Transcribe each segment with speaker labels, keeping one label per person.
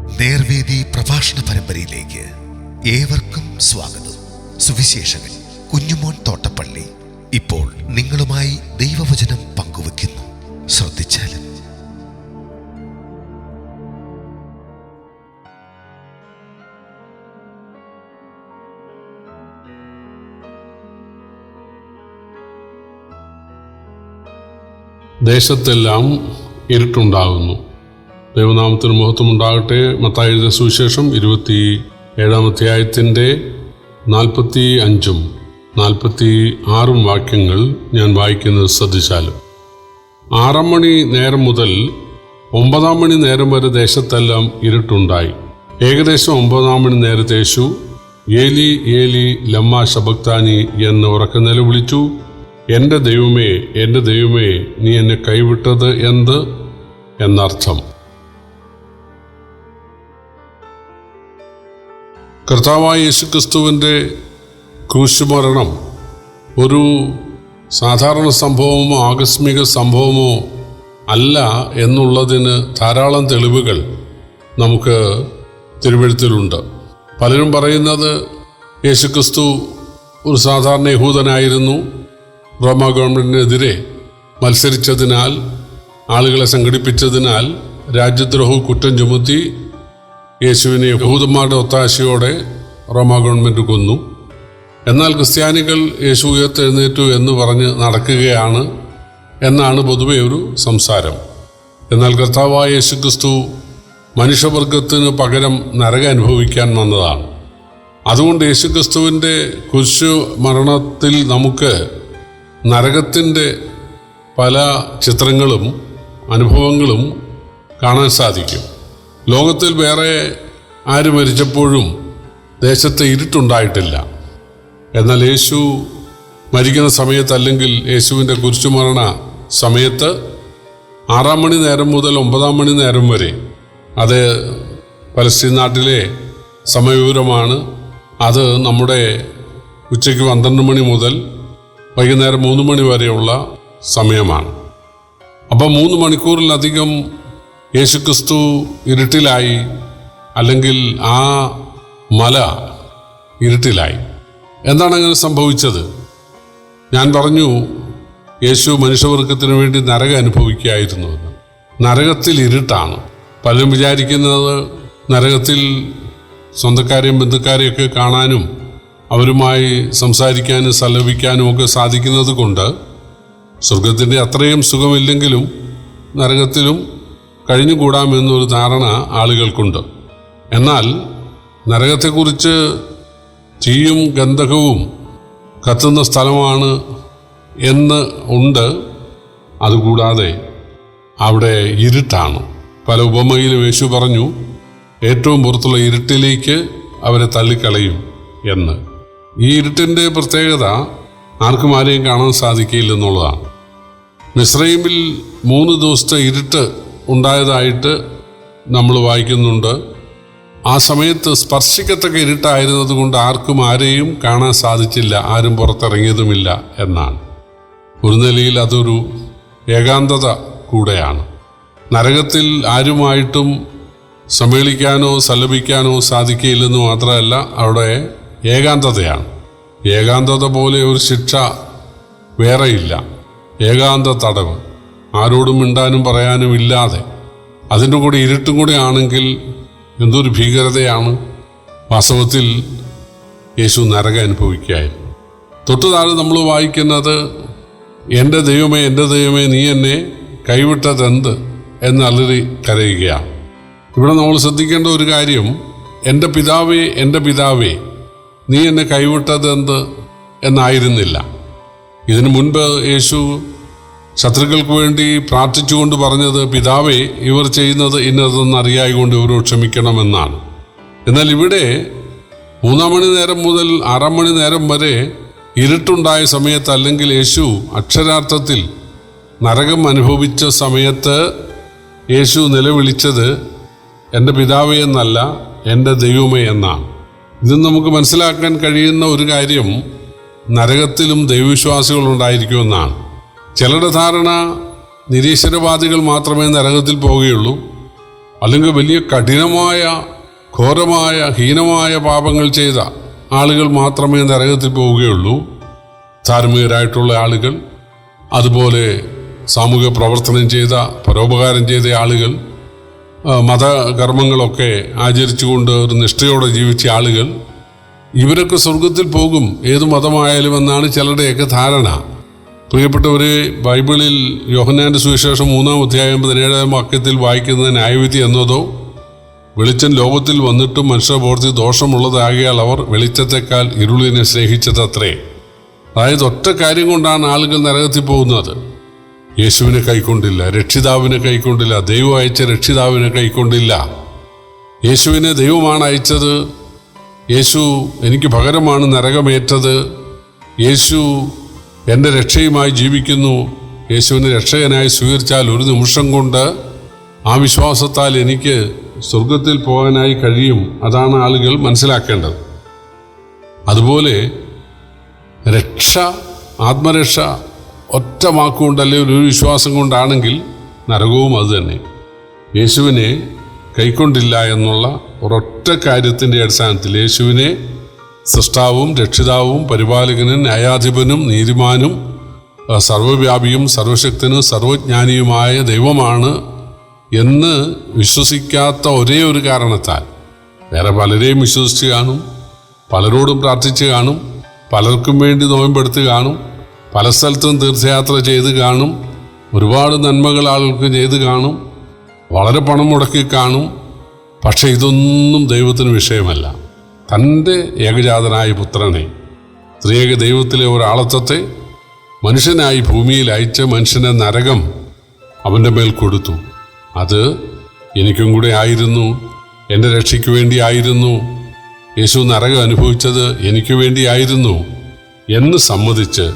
Speaker 1: നേർവേദി പ്രഭാഷണ പരമ്പരയിലേക്ക് ഏവർക്കും സ്വാഗതം. സുവിശേഷകൻ കുഞ്ഞുമോൻ തോട്ടപ്പള്ളി ഇപ്പോൾ നിങ്ങളുമായി ദൈവവചനം പങ്കുവെക്കുന്നു. ശ്രദ്ധിച്ചാലും.
Speaker 2: ദേശത്തെല്ലാം ഇരുട്ടുണ്ടാകുന്നു. ദൈവനാമത്തിന് മഹത്വമുണ്ടാകട്ടെ. മത്തായി എഴുതിയ സുവിശേഷം 27-ാം അധ്യായത്തിൻ്റെ 45 46 വാക്യങ്ങൾ ഞാൻ വായിക്കുന്നത് ശ്രദ്ധിച്ചാലും. 6 മണി നേരം മുതൽ 9 മണി നേരം വരെ ദേശത്തെല്ലാം ഇരുട്ടുണ്ടായി. ഏകദേശം 9 മണി നേരത്തെ യേശു ഏലി ഏലി ലമ്മാ ശബക്താനി എന്ന് ഉറക്കെ നിലവിളിച്ചു. എൻ്റെ ദൈവമേ, എൻ്റെ ദൈവമേ, നീ എന്നെ കൈവിട്ടത് എന്ത് എന്നർത്ഥം. കർത്താവായ യേശുക്രിസ്തുവിൻ്റെ ക്രൂശുമരണം ഒരു സാധാരണ സംഭവമോ ആകസ്മിക സംഭവമോ അല്ല എന്നുള്ളതിന് ധാരാളം തെളിവുകൾ നമുക്ക് തിരുവെഴുത്തിലുണ്ട്. പലരും പറയുന്നത് യേശുക്രിസ്തു ഒരു സാധാരണ യഹൂദനായിരുന്നു. റോമാ ഗവൺമെൻറ്റിനെതിരെ മത്സരിച്ചതിനാൽ, ആളുകളെ സംഘടിപ്പിച്ചതിനാൽ രാജ്യദ്രോഹ കുറ്റം ചുമത്തി യേശുവിനെ യഹൂദന്മാരുടെ ഒത്താശയോടെ റോമാ ഗവൺമെൻറ് കൊന്നു. എന്നാൽ ക്രിസ്ത്യാനികൾ യേശു ഉയർത്തെഴുന്നേറ്റു എന്ന് പറഞ്ഞ് നടക്കുകയാണ് എന്നാണ് പൊതുവെ ഒരു സംസാരം. എന്നാൽ കർത്താവായ യേശുക്രിസ്തു മനുഷ്യവർഗത്തിന് പകരം നരകം അനുഭവിക്കാൻ വന്നതാണ്. അതുകൊണ്ട് യേശുക്രിസ്തുവിൻ്റെ കുരിശു മരണത്തിൽ നമുക്ക് നരകത്തിൻ്റെ പല ചിത്രങ്ങളും അനുഭവങ്ങളും കാണാൻ സാധിക്കും. ലോകത്തിൽ വേറെ ആര് മരിച്ചപ്പോഴും ദേശത്ത് ഇരുട്ടുണ്ടായിട്ടില്ല. എന്നാൽ യേശു മരിക്കുന്ന സമയത്ത്, അല്ലെങ്കിൽ യേശുവിൻ്റെ കുരിശുമരണ സമയത്ത് 6 മണി നേരം മുതൽ 9 മണി നേരം വരെ, അത് പലസ്തീൻ നാട്ടിലെ സമയവിവരമാണ്. അത് നമ്മുടെ ഉച്ചയ്ക്ക് 12 മണി മുതൽ വൈകുന്നേരം 3 മണി വരെയുള്ള സമയമാണ്. അപ്പം 3 മണിക്കൂറിലധികം യേശുക്രിസ്തു ഇരുട്ടിലായി, അല്ലെങ്കിൽ ആ മല ഇരുട്ടിലായി. എന്താണ് അങ്ങനെ സംഭവിച്ചത്? ഞാൻ പറഞ്ഞു, യേശു മനുഷ്യവർഗത്തിന് വേണ്ടി നരകം അനുഭവിക്കുകയായിരുന്നു എന്ന്. നരകത്തിൽ ഇരുട്ടാണ്. പലരും വിചാരിക്കുന്നത് നരകത്തിൽ സ്വന്തക്കാരെയും ബന്ധുക്കാരെയൊക്കെ കാണാനും അവരുമായി സംസാരിക്കാനും സല്ലപിക്കാനും ഒക്കെ സാധിക്കുന്നത് കൊണ്ട് സ്വർഗത്തിൻ്റെ അത്രയും സുഖമില്ലെങ്കിലും നരകത്തിലും കഴിഞ്ഞുകൂടാമെന്നൊരു ധാരണ ആളുകൾക്കുണ്ട്. എന്നാൽ നരകത്തെക്കുറിച്ച് തീയും ഗന്ധകവും കത്തുന്ന സ്ഥലമാണ് എന്ന് ഉണ്ട്. അതുകൂടാതെ അവിടെ ഇരുട്ടാണ്. പല ഉപമയിലും യേശു പറഞ്ഞു, ഏറ്റവും പുറത്തുള്ള ഇരുട്ടിലേക്ക് അവരെ തള്ളിക്കളയും എന്ന്. ഈ ഇരുട്ടിൻ്റെ പ്രത്യേകത ആർക്കും ആരെയും കാണാൻ സാധിക്കില്ലെന്നുള്ളതാണ്. മിസ്രൈമിൽ 3 ദിവസത്തെ ഇരുട്ട് ഉണ്ടായതായിട്ട് നമ്മൾ വായിക്കുന്നുണ്ട്. ആ സമയത്ത് സ്പർശിക്കത്തക്ക ഇരുട്ടായിരുന്നത് കൊണ്ട് ആർക്കും ആരെയും കാണാൻ സാധിച്ചില്ല, ആരും പുറത്തിറങ്ങിയതുമില്ല എന്നാണ്. ഒരു നിലയിൽ അതൊരു ഏകാന്തത കൂടെയാണ്. നരകത്തിൽ ആരുമായിട്ടും സമ്മേളിക്കാനോ സല്ലപിക്കാനോ സാധിക്കില്ലെന്ന് മാത്രമല്ല, അവിടെ ഏകാന്തതയാണ്. ഏകാന്തത പോലെ ഒരു ശിക്ഷ വേറെയില്ല. ഏകാന്ത തടവ്, ആരോടും മിണ്ടാനും പറയാനും ഇല്ലാതെ. അതിൻ്റെ കൂടെ ഇരുട്ടും കൂടെ ആണെങ്കിൽ എന്തൊരു ഭീകരതയാണ്. വാസ്തവത്തിൽ യേശു നരകം അനുഭവിക്കുകയായിരുന്നു. തൊട്ടു താഴെ നമ്മൾ വായിക്കുന്നത്, എൻ്റെ ദൈവമേ, എൻ്റെ ദൈവമേ, നീ എന്നെ കൈവിട്ടതെന്ത് എന്ന് അലറി കരയുകയാണ്. ഇവിടെ നമ്മൾ ശ്രദ്ധിക്കേണ്ട ഒരു കാര്യം, എൻ്റെ പിതാവേ, എൻ്റെ പിതാവേ, നീ എന്നെ കൈവിട്ടതെന്ത് എന്നായിരുന്നില്ല. ഇതിനു മുൻപ് യേശു ശത്രുക്കൾക്ക് വേണ്ടി പ്രാർത്ഥിച്ചുകൊണ്ട് പറഞ്ഞത്, പിതാവേ, ഇവർ ചെയ്യുന്നത് ഇന്നതെന്ന് അറിയായിക്കൊണ്ട് ഇവരോട് ക്ഷമിക്കണമെന്നാണ്. എന്നാൽ ഇവിടെ 3 മണി നേരം മുതൽ 6 മണി നേരം വരെ ഇരുട്ടുണ്ടായ സമയത്ത്, അല്ലെങ്കിൽ യേശു അക്ഷരാർത്ഥത്തിൽ നരകം അനുഭവിച്ച സമയത്ത് യേശു നിലവിളിച്ചത് എൻ്റെ പിതാവേ എന്നല്ല, എൻ്റെ ദൈവമേ എന്നാണ്. ഇത് നമുക്ക് മനസ്സിലാക്കാൻ കഴിയുന്ന ഒരു കാര്യം, നരകത്തിലും ദൈവവിശ്വാസികളുണ്ടായിരിക്കുമെന്നാണ്. ചിലരുടെ ധാരണ നിരീശ്വരവാദികൾ മാത്രമേ നരകത്തിൽ പോവുകയുള്ളൂ, അല്ലെങ്കിൽ വലിയ കഠിനമായ ഘോരമായ ഹീനമായ പാപങ്ങൾ ചെയ്ത ആളുകൾ മാത്രമേ നരകത്തിൽ പോവുകയുള്ളൂ. ധാർമ്മികരായിട്ടുള്ള ആളുകൾ, അതുപോലെ സാമൂഹിക പ്രവർത്തനം ചെയ്ത, പരോപകാരം ചെയ്ത ആളുകൾ, മതകർമ്മങ്ങളൊക്കെ ആചരിച്ചുകൊണ്ട് ഒരു നിഷ്ഠയോടെ ജീവിച്ച ആളുകൾ, ഇവരൊക്കെ സ്വർഗത്തിൽ പോകും ഏത് മതമായാലും എന്നാണ് ചിലരുടെയൊക്കെ ധാരണ. പ്രിയപ്പെട്ടവരെ, ബൈബിളിൽ യോഹന്നാന്റെ സുവിശേഷം 3-ാം അധ്യായം 17-ാം വാക്യത്തിൽ വായിക്കുന്നത് ന്യായവിധി എന്നതോ, വെളിച്ചം ലോകത്തിൽ വന്നിട്ടും മനുഷ്യ പ്രവൃത്തി ദോഷമുള്ളതാകിയാൽ അവർ വെളിച്ചത്തെക്കാൾ ഇരുളിനെ സ്നേഹിച്ചതത്രേ. അതായത് ഒറ്റ കാര്യം കൊണ്ടാണ് ആളുകൾ നരകത്തിൽ പോകുന്നത്. യേശുവിനെ കൈക്കൊണ്ടില്ല, രക്ഷിതാവിനെ കൈക്കൊണ്ടില്ല, ദൈവം അയച്ച രക്ഷിതാവിനെ കൈക്കൊണ്ടില്ല. യേശുവിനെ ദൈവമാണ് അയച്ചത്. യേശു എനിക്ക് പകരമാണ് നരകമേറ്റത്. യേശു എൻ്റെ രക്ഷയുമായി ജീവിക്കുന്നു. യേശുവിനെ രക്ഷകനായി സ്വീകരിച്ചാൽ ഒരു നിമിഷം കൊണ്ട് ആ വിശ്വാസത്താൽ എനിക്ക് സ്വർഗത്തിൽ പോകാനായി കഴിയും. അതാണ് ആളുകൾ മനസ്സിലാക്കേണ്ടത്. അതുപോലെ രക്ഷ, ആത്മരക്ഷ ഒറ്റ വാക്കുകൊണ്ട് അല്ലെങ്കിൽ ഒരു വിശ്വാസം കൊണ്ടാണെങ്കിൽ നരകവും അതുതന്നെ. യേശുവിനെ കൈക്കൊണ്ടില്ല എന്നുള്ള ഒരൊറ്റ കാര്യത്തിൻ്റെ അടിസ്ഥാനത്തിൽ, യേശുവിനെ സൃഷ്ടാവും രക്ഷിതാവും പരിപാലകനും ന്യായാധിപനും നീതിമാനും സർവ്വവ്യാപിയും സർവശക്തനും സർവജ്ഞാനിയുമായ ദൈവമാണ് എന്ന് വിശ്വസിക്കാത്ത ഒരേ ഒരു കാരണത്താൽ, വേറെ പലരെയും വിശ്വസിച്ച് കാണും, പലരോടും പ്രാർത്ഥിച്ച് കാണും, പലർക്കും വേണ്ടി നോയമ്പെടുത്ത് കാണും, പല സ്ഥലത്തും തീർത്ഥയാത്ര ചെയ്ത് കാണും, ഒരുപാട് നന്മകൾ ആളുകൾക്ക് ചെയ്ത് കാണും, വളരെ പണം മുടക്കി കാണും. പക്ഷെ ഇതൊന്നും ദൈവത്തിന് വിഷയമല്ല. തൻ്റെ ഏകജാതനായ പുത്രനെ, ത്രിയേക ദൈവത്തിലെ ഒരാളത്വത്തെ മനുഷ്യനായി ഭൂമിയിൽ അയച്ച് മനുഷ്യനെ നരകം അവൻ്റെ മേൽ കൊടുത്തു. അത് എനിക്കും കൂടെ ആയിരുന്നു, എൻ്റെ രക്ഷയ്ക്ക് വേണ്ടിയായിരുന്നു. യേശു നരകം അനുഭവിച്ചത് എനിക്ക് വേണ്ടിയായിരുന്നു എന്ന് സമ്മതിച്ച്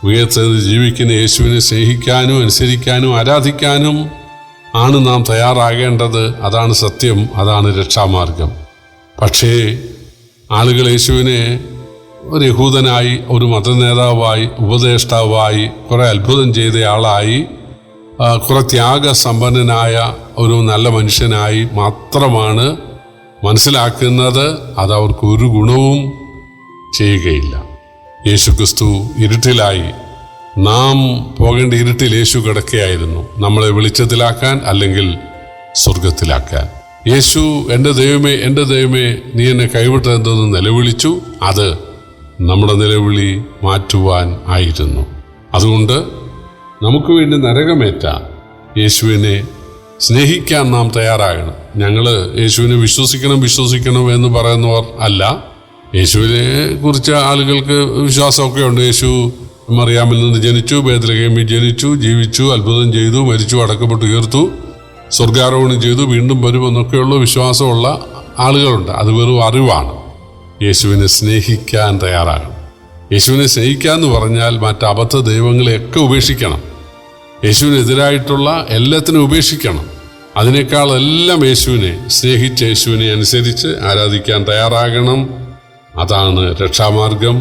Speaker 2: ഉയർത്തത് ജീവിക്കുന്ന യേശുവിനെ സ്നേഹിക്കാനും അനുസരിക്കാനും ആരാധിക്കാനും ആണ് നാം തയ്യാറാകേണ്ടത്. അതാണ് സത്യം, അതാണ് രക്ഷാമാർഗം. പക്ഷേ ആളുകൾ യേശുവിനെ ഒരു യഹൂദനായി, ഒരു മതനേതാവായി, ഉപദേഷ്ടാവായി, കുറെ അത്ഭുതം ചെയ്ത ആളായി, കുറെ ത്യാഗസമ്പന്നനായ ഒരു നല്ല മനുഷ്യനായി മാത്രമാണ് മനസ്സിലാക്കുന്നത്. അതവർക്ക് ഒരു ഗുണവും ചെയ്യുകയില്ല. യേശുക്രിസ്തു ഇരുട്ടിലായി, നാം പോകേണ്ട ഇരുട്ടിൽ യേശു കിടക്കുകയായിരുന്നു, നമ്മളെ വെളിച്ചത്തിലാക്കാൻ അല്ലെങ്കിൽ സ്വർഗത്തിലാക്കാൻ. യേശു എൻ്റെ ദൈവമേ, എൻ്റെ ദൈവമേ, നീ എന്നെ കൈവിട്ടതെന്ന് നിലവിളിച്ചു. അത് നമ്മുടെ നിലവിളി മാറ്റുവാൻ ആയിരുന്നു. അതുകൊണ്ട് നമുക്ക് വേണ്ടി നരകമേറ്റ യേശുവിനെ സ്നേഹിക്കാൻ നാം തയ്യാറാകണം. ഞങ്ങൾ യേശുവിനെ വിശ്വസിക്കണം എന്ന് പറയുന്നവർ അല്ല. യേശുവിനെ കുറിച്ച് ആളുകൾക്ക് വിശ്വാസമൊക്കെ ഉണ്ട്. യേശു മറിയാമിൽ നിന്ന് ജനിച്ചു, ബേത്ലഹേമിൽ ജനിച്ചു, ജീവിച്ചു, അത്ഭുതം ചെയ്തു, മരിച്ചു, അടക്കപ്പെട്ടു, ഉയർത്തു, സ്വർഗാരോഹണം ചെയ്തു, വീണ്ടും വരുമെന്നൊക്കെയുള്ള വിശ്വാസമുള്ള ആളുകളുണ്ട്. അത് വെറും അറിവാണ്. യേശുവിനെ സ്നേഹിക്കാൻ തയ്യാറാകണം. യേശുവിനെ സ്നേഹിക്കുക എന്ന് പറഞ്ഞാൽ മറ്റ് അബദ്ധ ദൈവങ്ങളെയൊക്കെ ഉപേക്ഷിക്കണം. യേശുവിനെതിരായിട്ടുള്ള എല്ലാത്തിനും ഉപേക്ഷിക്കണം. അതിനേക്കാൾ എല്ലാം യേശുവിനെ സ്നേഹിച്ച് യേശുവിനെ അനുസരിച്ച് ആരാധിക്കാൻ തയ്യാറാകണം. അതാണ് രക്ഷാമാർഗം.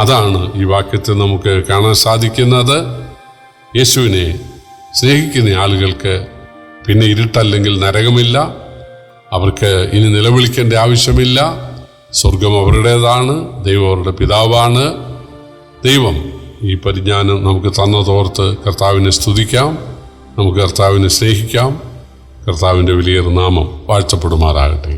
Speaker 2: അതാണ് ഈ വാക്യത്തിൽ നമുക്ക് കാണാൻ സാധിക്കുന്നത്. യേശുവിനെ സ്നേഹിക്കുന്ന ആളുകൾക്ക് പിന്നെ ഇരുട്ടല്ലെങ്കിൽ നരകമില്ല. അവർക്ക് ഇനി നിലവിളിക്കേണ്ട ആവശ്യമില്ല. സ്വർഗം അവരുടേതാണ്, ദൈവം അവരുടെ പിതാവാണ്. ദൈവം ഈ പരിജ്ഞാനം നമുക്ക് തന്നതോർത്ത് കർത്താവിനെ സ്തുതിക്കാം. നമുക്ക് കർത്താവിനെ സ്നേഹിക്കാം. കർത്താവിൻ്റെ വലിയ നാമം വാഴ്ത്തപ്പെടുമാറാകട്ടെ.